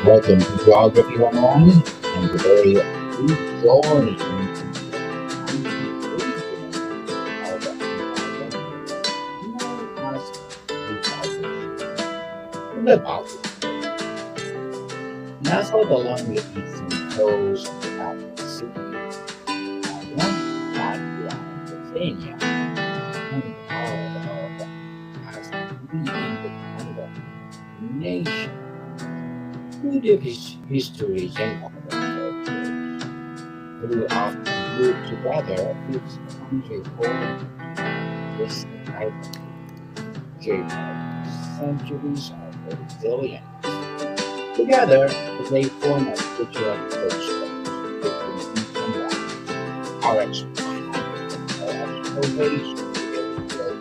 Welcome to Geography 101, and today we journey into the Andean region of Antarctica, known as the Baltic Sea. The Baltic Sea, nestled along the eastern coast of the Baltic Sea, Estonia, Latvia, and Lithuania, once part of as three independent nations with deep histories and common cultures. Who often group together, each country holding distinct identity, shaped by centuries of resilience. Together, they form a cultural bridge between east and west. Our exploration today will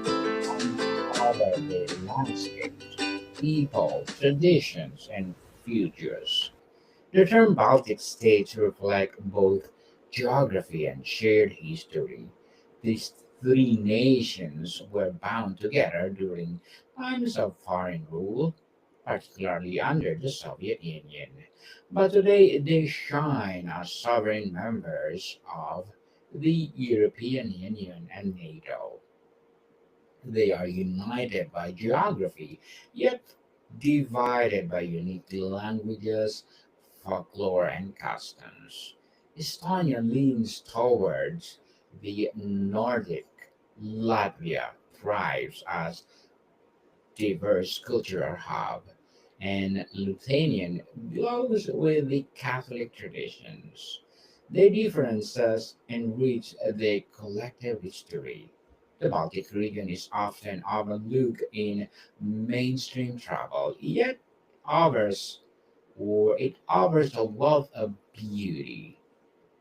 uncover their landscapes, people, traditions, and futures. The term Baltic states reflect both geography and shared history. These three nations were bound together during times of foreign rule, particularly under the Soviet Union. But today they shine as sovereign members of the European Union and NATO. They are united by geography, yet divided by unique languages, folklore, and customs. Estonia leans towards the Nordic. Latvia thrives as diverse cultural hub, and Lithuanian glows with the Catholic traditions. Their differences enrich the collective history. The Baltic region is often overlooked in mainstream travel, yet it offers a wealth of beauty.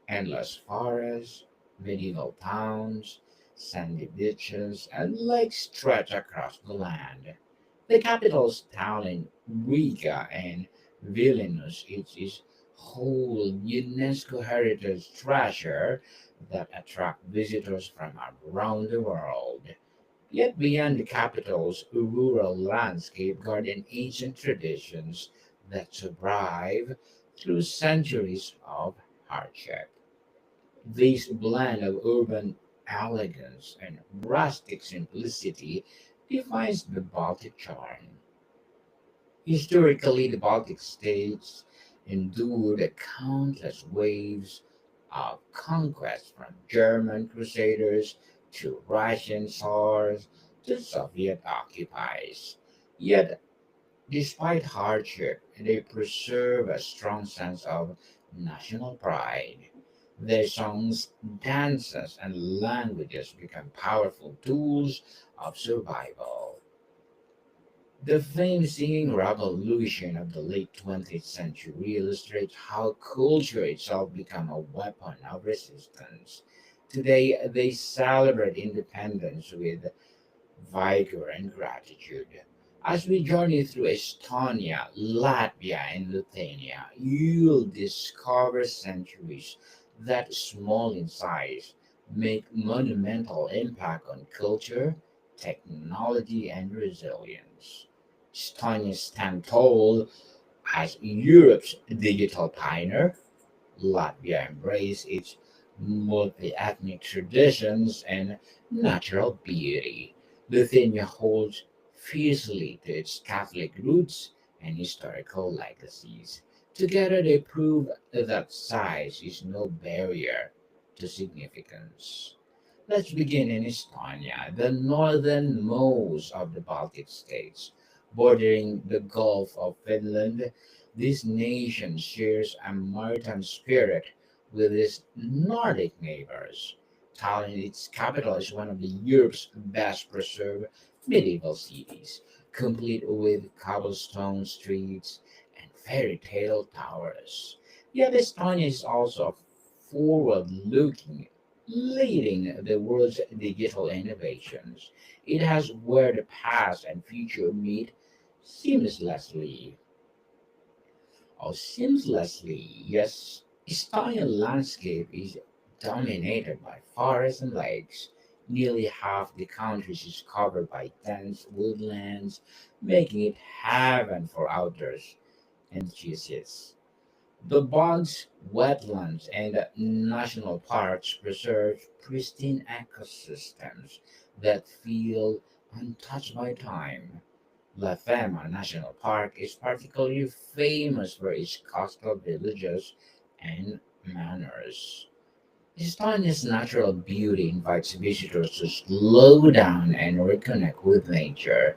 Endless forests, medieval towns, sandy beaches, and lakes stretch across the land. The capitals Tallinn, Riga, and Vilnius is whole UNESCO heritage treasure that attract visitors from around the world. Yet beyond the capital's rural landscape garden ancient traditions that survive through centuries of hardship. This blend of urban elegance and rustic simplicity defines the Baltic charm. Historically, the Baltic states endured countless waves of conquest from German crusaders to Russian czars to Soviet occupies. Yet, despite hardship, they preserve a strong sense of national pride. Their songs, dances, and languages become powerful tools of survival. The famed singing revolution of the late 20th century illustrates how culture itself became a weapon of resistance. Today, they celebrate independence with vigor and gratitude. As we journey through Estonia, Latvia, and Lithuania, you'll discover centuries that, small in size, make monumental impact on culture, technology, and resilience. Estonia stands tall as Europe's digital pioneer. Latvia embraces its multi-ethnic traditions and natural beauty. Lithuania holds fiercely to its Catholic roots and historical legacies. Together, they prove that size is no barrier to significance. Let's begin in Estonia, the northernmost of the Baltic states, bordering the Gulf of Finland. This nation shares a maritime spirit with its Nordic neighbors. Tallinn, its capital, is one of the Europe's best preserved medieval cities, complete with cobblestone streets and fairy tale towers. Yet Estonia is also forward looking, leading the world's digital innovations. It has where the past and future meet seamlessly. Yes, Estonian landscape is dominated by forests and lakes. Nearly half the country is covered by dense woodlands, making it heaven for outdoors and cheeses. The bogs, wetlands, and national parks preserve pristine ecosystems that feel untouched by time. La Fama National Park is particularly famous for its coastal villages and manors. Estonia's natural beauty invites visitors to slow down and reconnect with nature.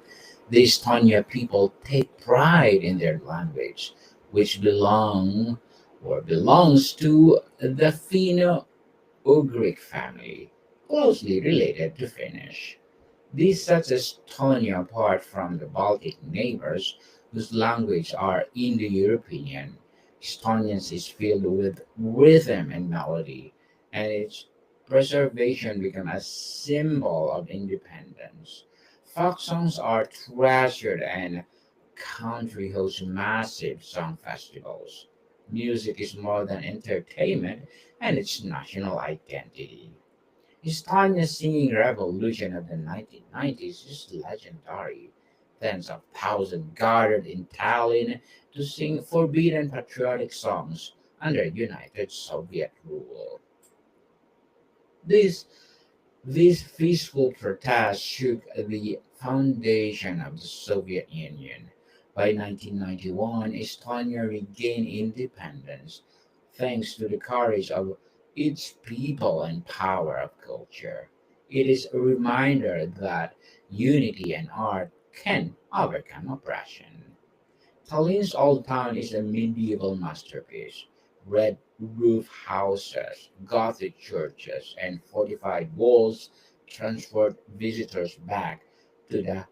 The Estonia people take pride in their language, which belongs to the Finno-Ugric family, closely related to Finnish. This sets Estonia apart from the Baltic neighbors, whose language are Indo-European. Estonians is filled with rhythm and melody, and its preservation became a symbol of independence. Folk songs are treasured, and country hosts massive song festivals. Music is more than entertainment, and it's national identity. His Tanya singing revolution of the 1990s is legendary. Tens of thousands gathered in Tallinn to sing forbidden patriotic songs under United Soviet rule. This, this peaceful protest shook the foundation of the Soviet Union. By 1991, Estonia regained independence thanks to the courage of its people and power of culture. It is a reminder that unity and art can overcome oppression. Tallinn's Old Town is a medieval masterpiece. Red roof houses, Gothic churches, and fortified walls transport visitors back to the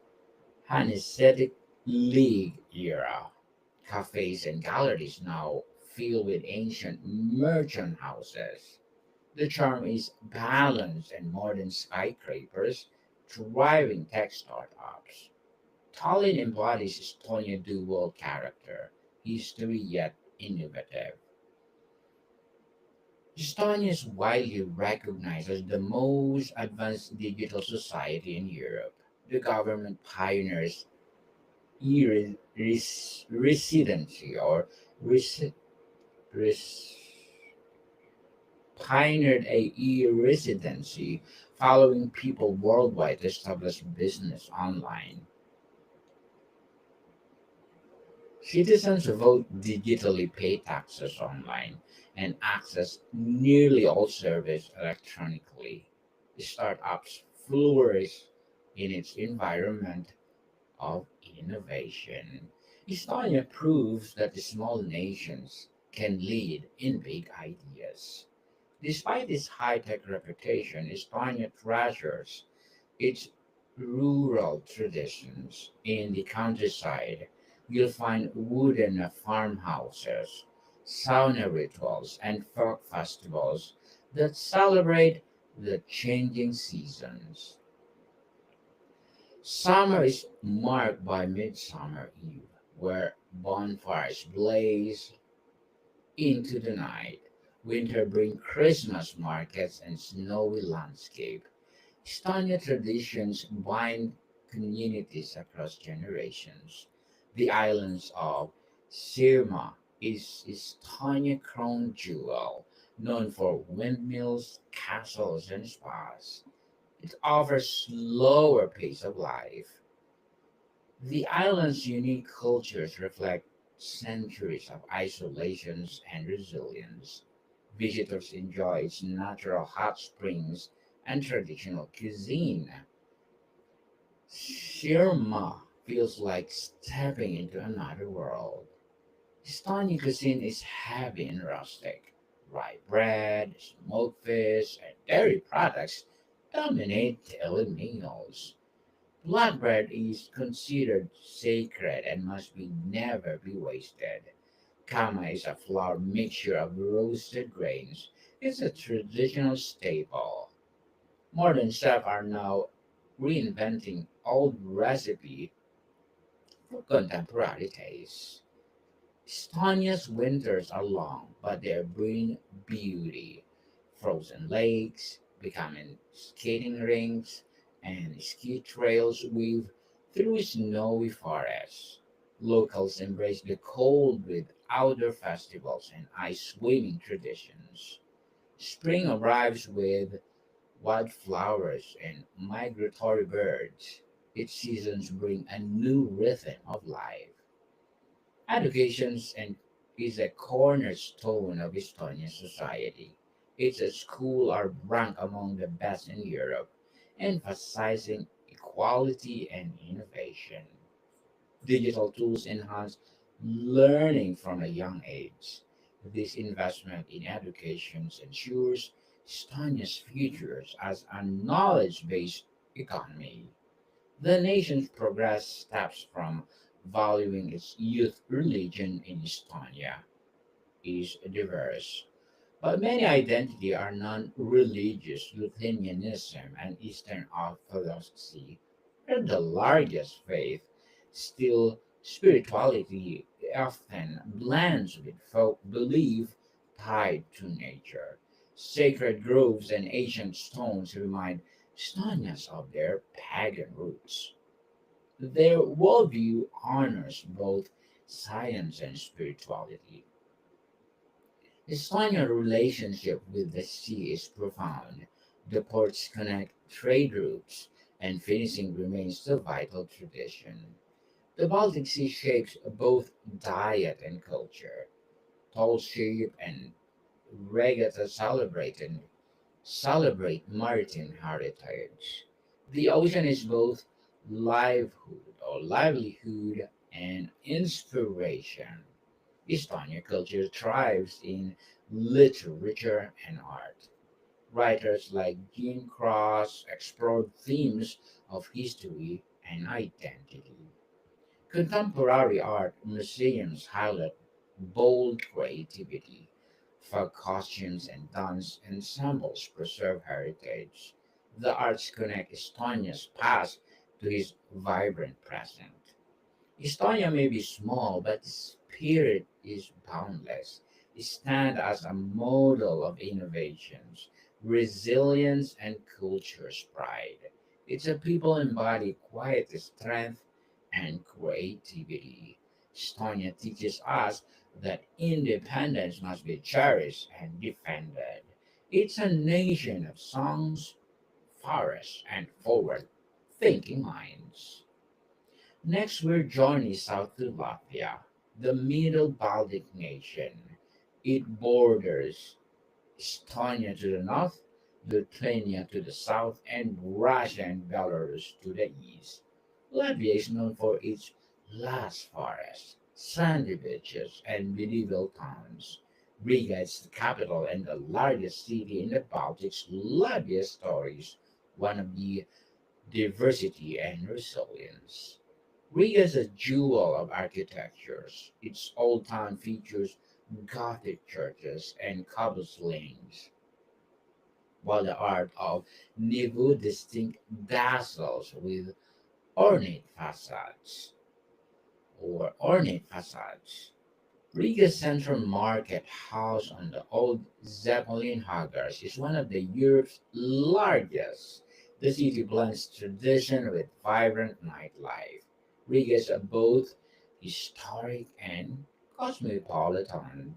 Hanseatic League era. Cafes and galleries now filled with ancient merchant houses. The charm is balance and modern skyscrapers, thriving tech startups. Tallinn embodies Estonia's dual character, history yet innovative. Estonia is widely recognized as the most advanced digital society in Europe. The government pioneers residency or resi- res- pioneered a e-residency, following people worldwide to establish business online. Citizens vote digitally, pay taxes online, and access nearly all service electronically. Startups flourish in its environment of innovation. Estonia proves that the small nations can lead in big ideas. Despite its high tech reputation, Estonia treasures its rural traditions. In the countryside, you'll find wooden farmhouses, sauna rituals, and folk festivals that celebrate the changing seasons. Summer is marked by Midsummer Eve, where bonfires blaze into the night. Winter brings Christmas markets and snowy landscape. Estonia traditions bind communities across generations. The islands of Sirma is Estonia crown jewel, known for windmills, castles, and spas. It offers slower pace of life. The island's unique cultures reflect centuries of isolations and resilience. Visitors enjoy its natural hot springs and traditional cuisine. Shirma feels like stepping into another world. Estonian cuisine is heavy and rustic. Rye bread, smoked fish, and dairy products dominate daily meals. Black bread is considered sacred and must be never be wasted. Kama is a flour mixture of roasted grains. It's a traditional staple. Modern chefs are now reinventing old recipe for contemporary tastes. Estonia's winters are long, but they bring beauty. Frozen lakes, becoming skating rinks, and ski trails weave through snowy forests. Locals embrace the cold with outdoor festivals and ice swimming traditions. Spring arrives with wildflowers and migratory birds. Its seasons bring a new rhythm of life. Education is a cornerstone of Estonian society. Its schools are ranked among the best in Europe, emphasizing equality and innovation. Digital tools enhance learning from a young age. This investment in education ensures Estonia's future as a knowledge based economy. The nation's progress stems from valuing its youth. Religion in Estonia is diverse, but many identities are non-religious. Lithuanianism and Eastern Orthodoxy are the largest faith. Still, spirituality often blends with folk belief tied to nature. Sacred groves and ancient stones remind Estonians of their pagan roots. Their worldview honors both science and spirituality. Estonia's relationship with the sea is profound. The ports connect trade routes, and fishing remains a vital tradition. The Baltic Sea shapes both diet and culture. Tall ship and regatta celebrate maritime heritage. The ocean is both livelihood and inspiration. Estonia culture thrives in literature and art. Writers like Jean Cross explored themes of history and identity. Contemporary art museums highlight bold creativity. Folk costumes and dance ensembles preserve heritage. The arts connect Estonia's past to its vibrant present. Estonia may be small, but its spirit is boundless. It stands as a model of innovations, resilience, and culture's pride. It's a people embody quiet strength and creativity. Estonia teaches us that independence must be cherished and defended. It's a nation of songs, forests, and forward thinking minds. Next, we're journey south to Latvia, the Middle Baltic nation. It borders Estonia to the north, Lithuania to the south, and Russia and Belarus to the east. Latvia is known for its lush forests, sandy beaches, and medieval towns. Riga is the capital and the largest city in the Baltics. Latvia's stories, one of the diversity and resilience. Riga is a jewel of architectures. Its old town features Gothic churches and cobblestone lanes, while the art of Nivu distinct dazzles with ornate facades ornate facades. Riga's central market, housed on the old Zeppelin hangars, is one of the Europe's largest. The city blends tradition with vibrant nightlife. Riga is both historic and cosmopolitan.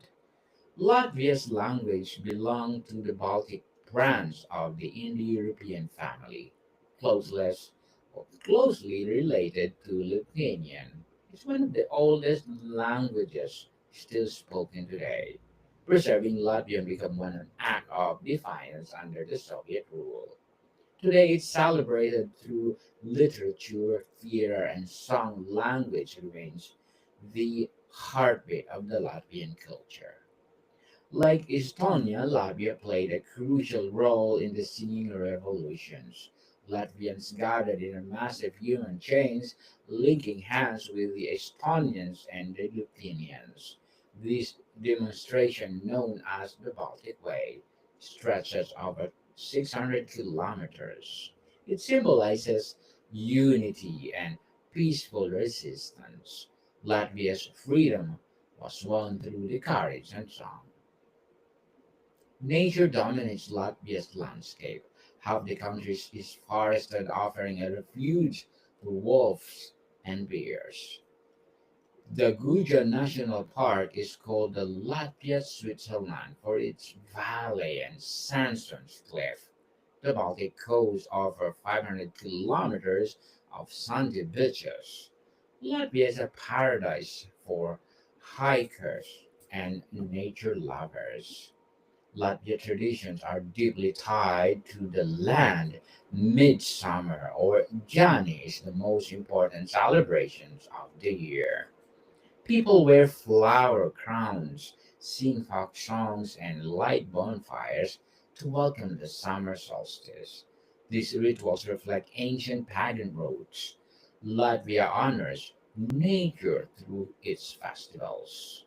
Latvia's language belongs to the Baltic branch of the Indo-European family, closeless closely related to Lithuanian. It's one of the oldest languages still spoken today. Preserving Latvian became one act of defiance under the Soviet rule. Today it's celebrated through literature, theater, and song. Language remains the heartbeat of the Latvian culture. Like Estonia, Latvia played a crucial role in the singing revolutions. Latvians gathered in a massive human chains, linking hands with the Estonians and the Lithuanians. This demonstration, known as the Baltic Way, stretches over 600 kilometers. It symbolizes unity and peaceful resistance. Latvia's freedom was won through the courage and song. Nature dominates Latvia's landscape. Half the country is forested, offering a refuge for wolves and bears. The Guja National Park is called the Latvia Switzerland for its valley and sandstone cliff. The Baltic coast offers 500 kilometers of sandy beaches. Latvia is a paradise for hikers and nature lovers. Latvian traditions are deeply tied to the land. Midsummer or Jani is the most important celebrations of the year. People wear flower crowns, sing folk songs, and light bonfires to welcome the summer solstice. These rituals reflect ancient pagan roots. Latvia honors nature through its festivals.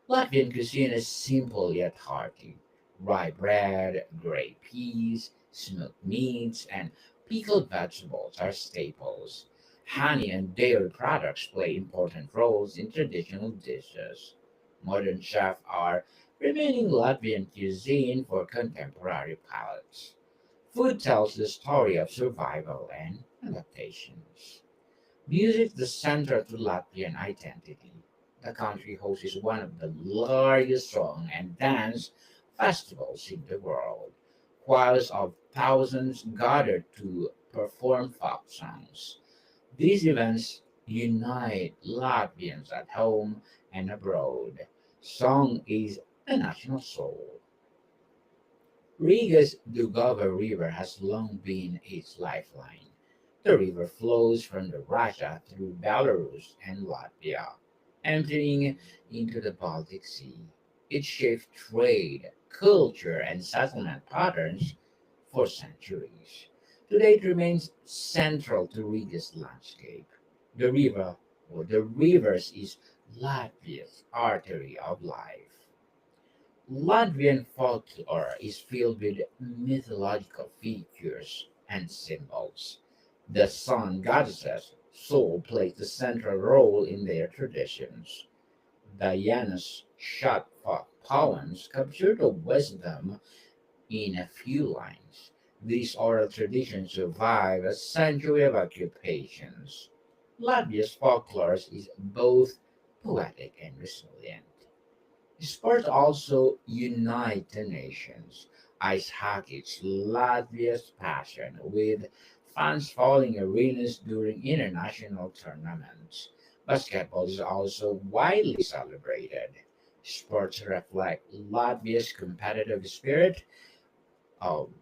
Latvian cuisine is simple yet hearty. Rye bread, grey peas, smoked meats, and pickled vegetables are staples. Honey and dairy products play important roles in traditional dishes. Modern chefs are remaining Latvian cuisine for contemporary palates. Food tells the story of survival and adaptations. Music is the center to Latvian identity. The country hosts one of the largest song and dance festivals in the world. Choirs of thousands gather to perform folk songs. These events unite Latvians at home and abroad. Song is the national soul. Riga's Dugova River has long been its lifeline. The river flows from the Russia through Belarus and Latvia, emptying into the Baltic Sea. It shaped trade, culture, and settlement patterns for centuries. Today it remains central to Riga's landscape. The river, or the rivers, is Latvia's artery of life. Latvian folklore is filled with mythological figures and symbols. The sun goddesses Sol plays the central role in their traditions. Diana's short folk poems capture the wisdom in a few lines. These oral traditions survive a century of occupations. Latvia's folklore is both poetic and resilient. Sports also unite the nations. Ice hockey is Latvia's passion, with fans filling arenas during international tournaments. Basketball is also widely celebrated. Sports reflect Latvia's competitive spirit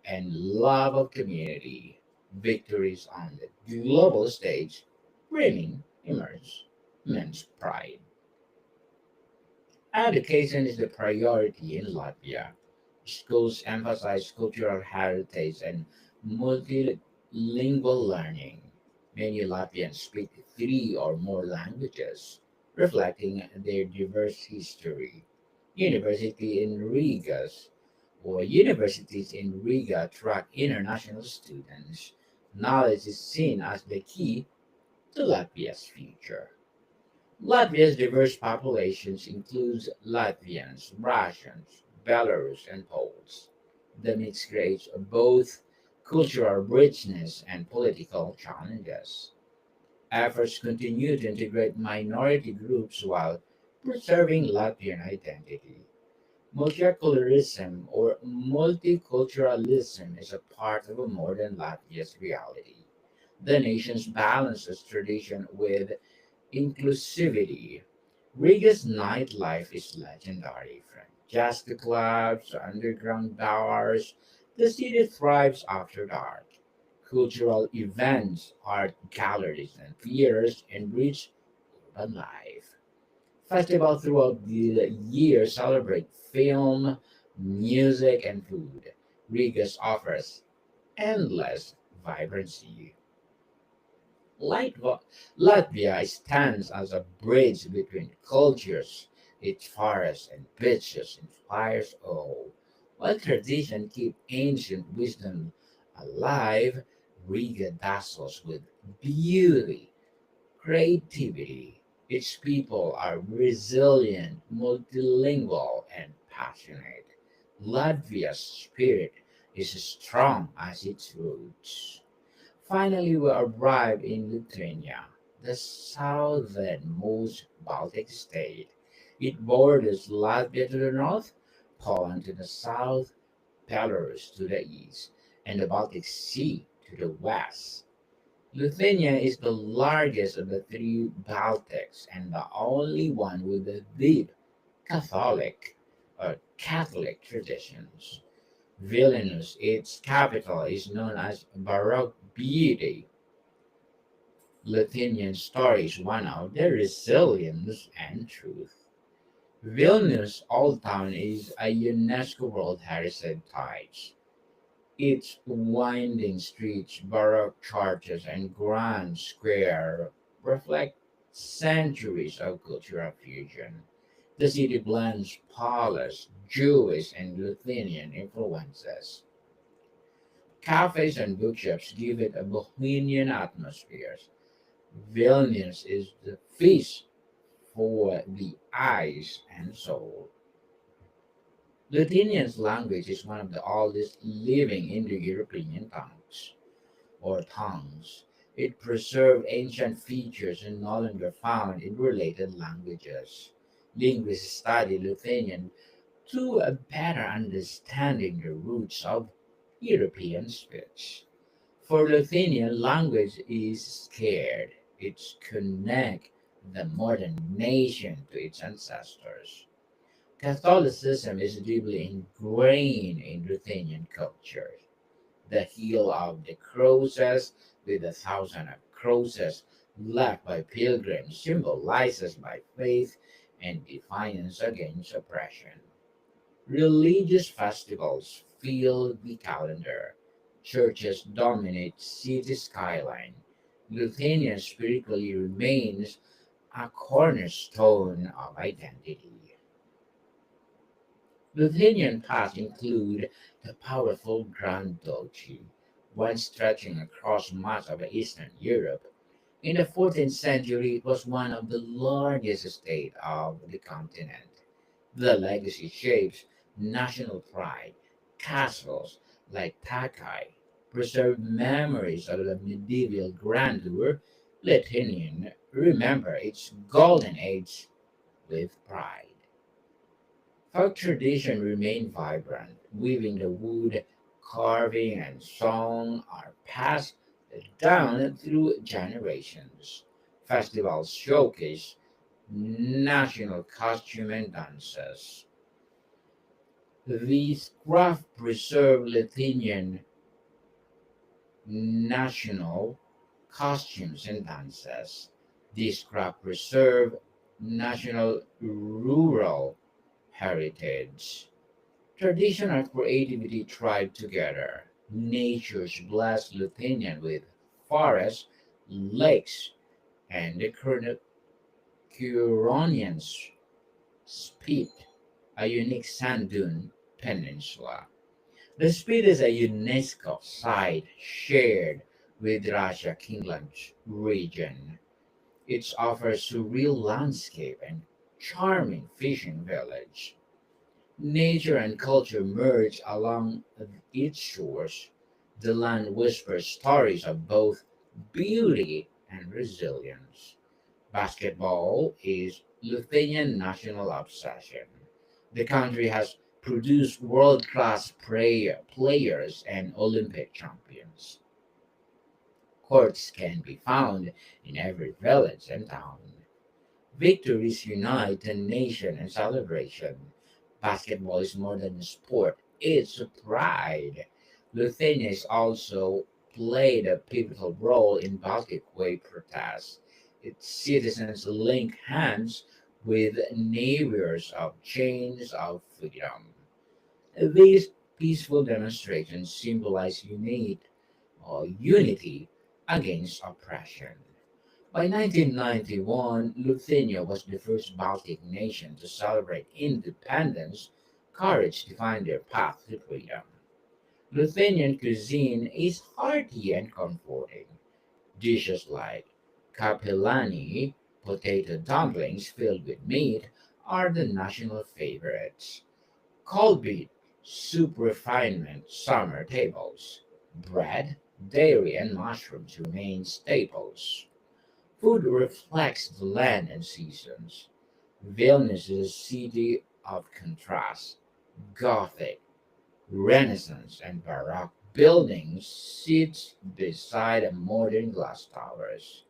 and love of community. Victories on the global stage bringing immense pride. Education is the priority in Latvia. Schools emphasize cultural heritage and multilingual learning. Many Latvians speak three or more languages, reflecting their diverse history. University in Riga's Universities in Riga attract international students. Knowledge is seen as the key to Latvia's future. Latvia's diverse populations includes Latvians, Russians, Belarus, and Poles. The mix creates both cultural richness and political challenges. Efforts continue to integrate minority groups while preserving Latvian identity. Multiculturalism or multiculturalism is a part of a modern Latvia's reality. The nation balances tradition with inclusivity. Riga's nightlife is legendary, from jazz clubs to underground bars. The city thrives after dark. Cultural events, art galleries, and theaters enrich urban life. Festivals throughout the year celebrate film, music, and food. Riga's offers endless vibrancy. Latva- Latvia stands as a bridge between cultures. Its forests and beaches inspires awe. While tradition keeps ancient wisdom alive, Riga dazzles with beauty, creativity. Its people are resilient, multilingual, and passionate. Latvia's spirit is strong as its roots. Finally, we arrived in Lithuania. the southernmost Baltic state. It borders Latvia to the north, Poland to the south, Belarus to the east, and the Baltic Sea to the west. Lithuania is the largest of the three Baltics and the only one with a deep Catholic traditions. Vilnius, its capital, is known as Baroque beauty. Lithuanian story is one of their resilience and truth. Vilnius Old Town is a UNESCO World Heritage Site. Its winding streets, baroque churches, and grand square reflect centuries of cultural fusion. The city blends Polish, Jewish, and Lithuanian influences. Cafes and bookshops give it a bohemian atmosphere. Vilnius is the feast for the eyes and soul. Lithuanian's language is one of the oldest living Indo-European tongues. It preserved ancient features and no longer found in related languages. Linguists study Lithuanian to a better understanding the roots of European speech. For Lithuanian, language is scared. It's connect the modern nation to its ancestors. Catholicism is deeply ingrained in Ruthenian culture. The Hill of the Crosses, with a thousand of crosses left by pilgrims, symbolizes by faith and defiance against oppression. Religious festivals fill the calendar. Churches dominate city skyline. Lithuania spiritually remains a cornerstone of identity. Lithuanian past include the powerful Grand Duchy, once stretching across much of Eastern Europe. In the 14th century, it was one of the largest states of the continent. The legacy shapes national pride. Castles like Takai preserve memories of the medieval grandeur. Lithuanian remember its golden age with pride. Folk tradition remain vibrant, weaving the wood, carving, and song are passed down through generations. Festivals showcase national costume and dances. These crafts preserve Lithuanian national costumes and dances. These crafts preserve national rural heritage. Tradition and creativity thrive together. Nature's blessed Lithuanian with forests, lakes, and the Curonians Spit, a unique sand dune peninsula. The Spit is a UNESCO site shared with Russia Kingland's region. It offers surreal landscape and charming fishing village. Nature and culture merge along its shores. The land whispers stories of both beauty and resilience. Basketball is Lithuanian national obsession. The country has produced world-class players and Olympic champions. Courts can be found in every village and town. Victories unite the nation in celebration. Basketball is more than a sport, it's a pride. Lithuania has also played a pivotal role in Baltic Way protests. Its citizens link hands with neighbors of chains of freedom. These peaceful demonstrations symbolize unity against oppression. By 1991, Lithuania was the first Baltic nation to celebrate independence. Courage to find their path to freedom. Lithuanian cuisine is hearty and comforting. Dishes like kapelani, potato dumplings filled with meat, are the national favorites. Cold beef, soup refinement, summer tables. Bread, dairy, and mushrooms remain staples. Food reflects the land and seasons. Vilnius is a city of contrast. Gothic, Renaissance, and Baroque buildings sit beside a modern glass towers.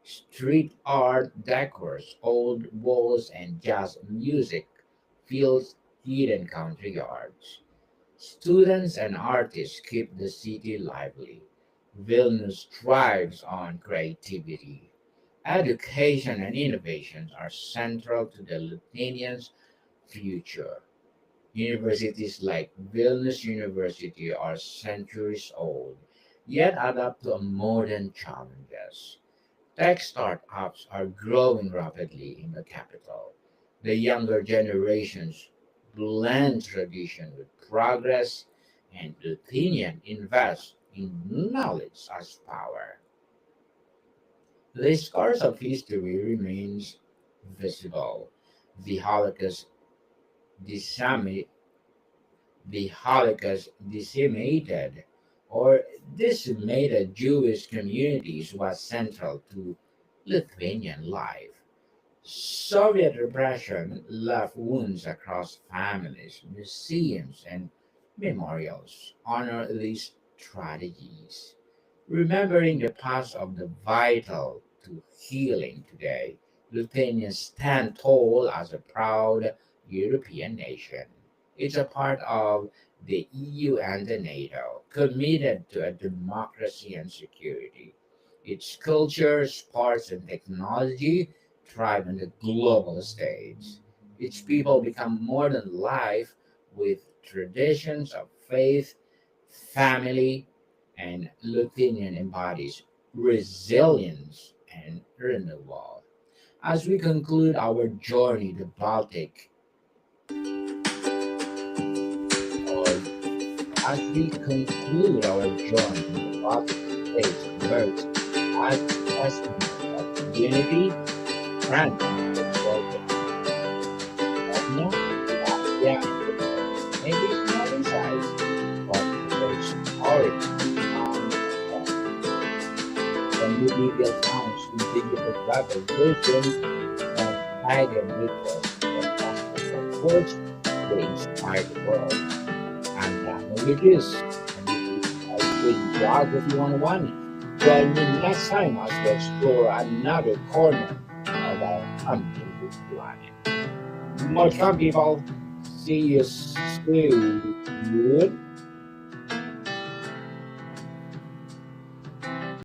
Street art decors, old walls, and jazz music fills hidden country yards. Students and artists keep the city lively. Vilnius thrives on creativity. Education and innovations are central to the Lithuanians' future. Universities like Vilnius University are centuries old, yet adapt to modern challenges. Tech startups are growing rapidly in the capital. The younger generations blend tradition with progress, and Lithuanian invest in knowledge as power. The scars of history remains visible. The Holocaust, decimi- the Holocaust decimated Jewish communities was central to Lithuanian life. Soviet repression left wounds across families, museums, and memorials honor these tragedies. Remembering the past of the vital to healing today, Lithuania stands tall as a proud European nation. It's a part of the EU and the NATO, committed to a democracy and security. Its culture, sports, and technology thrive on the global stage. Its people become more than life with traditions of faith, family, and Lithuanian embodies resilience and renewal. As we conclude our journey to Baltic, or as we conclude our journey to the Baltic states emerge as a testament of unity, strength, and resilience. Estonia, Latvia, and Lithuania may be small in size, but their stories profound and enduring. From medieval towns to digital revolutions and pagan rituals to the festival of words, they inspire the world. I'm Daniel with this, and this is Quiz Geography 101. Join me next time as we explore another corner of our amazing planet. Welcome, people. See you soon.